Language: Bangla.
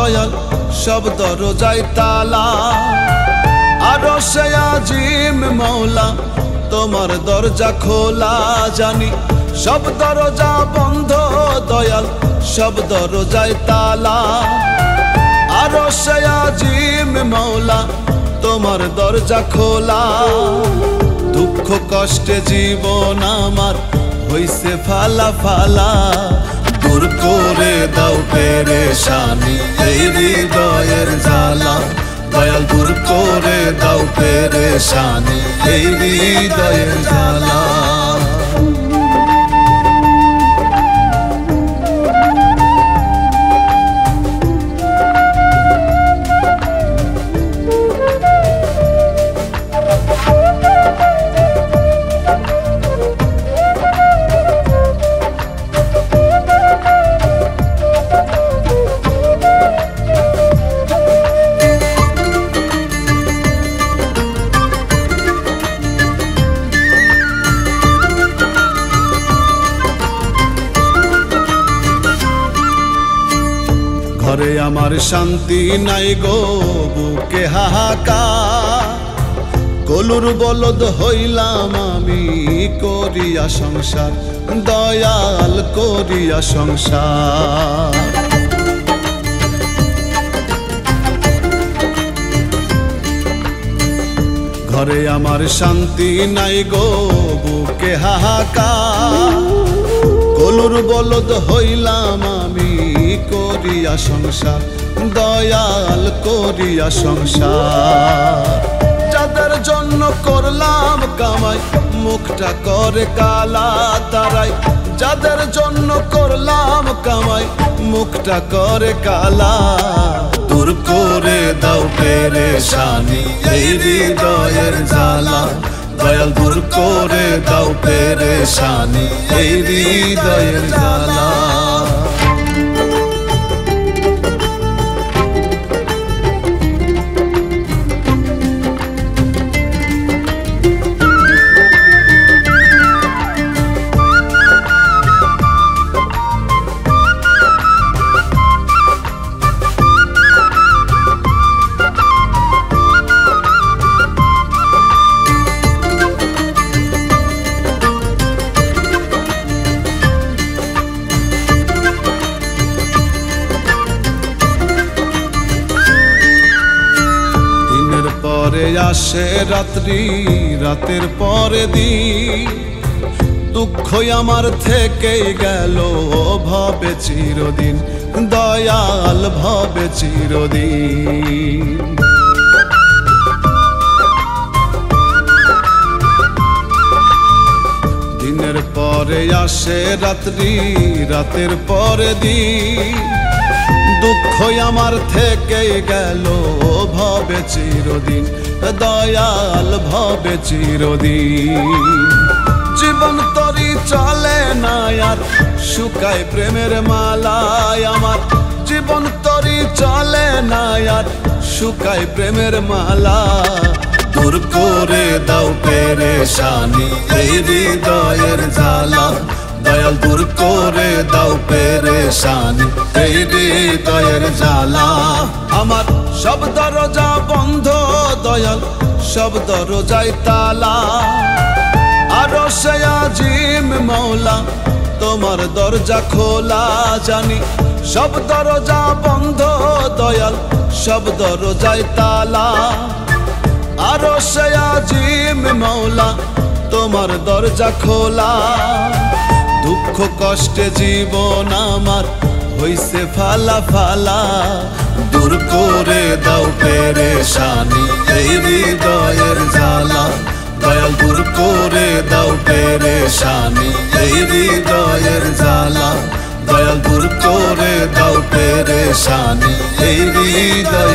দয়াল সব দরজায় তালা। আরশে আজিম মওলা তোমার দরজা খোলা, জানি সব দরজা বন্ধ দয়াল সব দরজায় তালা। আরশে আজিম মওলা তোমার দরজা খোলা। দুঃখ কষ্টে জীবন আমার হইছে ফালা ফালা, দূর করে দাও পেরেশানি এই হৃদয়ের জ্বালা। দয়াল দূর করে দাও পেরেশানি এই হৃদয়ের জ্বালা। ঘরে আমার শান্তি নাই গো, বুকে হাহাকার। কলুর বলদ হইলাম আমি করিয়া সংসার, দয়াল করিয়া সংসার। ঘরে আমার শান্তি নাই গো, বুকে হাহাকার। কলুর বলদ হইলাম আমি করিয়া সংসার, দয়াল করিয়া সংসার। যাদের জন্য করলাম কামাই মুখটা করে কালা তারাই, যাদের জন্য করলাম কামাই মুখটা করে কালা। দূর করে দাও পেরেশানি এই হৃদয়ের জ্বালা। দয়াল দূর করে দাও পেরেশানি এই হৃদয়ের জ্বালা। পরে আসে রাত্রি, রাতের পরে দিন। দুঃখ আমার থেকেই গেল ভবে চিরদিন, দয়াল ভবে চিরদিন। দিনের পরে আসে রাত্রি, রাতের পরে দিন। দুঃখ আমার থেকে গেল ভবে চিরদিন, দয়াল ভবে চিরদিন। জীবন তরি চলে না আর শুকায় প্রেমের মালায় আমার। জীবন তরি চলে না আর শুকায় প্রেমের মালা। দূর করে দাও পেরেশানি এই হৃদয়ের জ্বালা। দয়াল দূর করে দাও পেরেশানি এই হৃদয়ের জ্বালা। আমার সব দরজা বন্ধ দয়াল সব দরজায় তালা। আরশে আজিম মওলা তোমার দরজা খোলা, জানি সব দরজা বন্ধ দয়াল সব দরজায় তালা। আরশে আজিম মওলা তোমার দরজা খোলা। দুঃখ কষ্টে জীবন আমার হইছে ফালা ফালা। দূর করে দাও পেরেশানি এই হৃদয়ের জ্বালা। দয়াল দূর করে দাও পেরেশানি এই হৃদয়ের জ্বালা। দয়াল দূর করে দাও পেরেশানি এই হৃদয়ের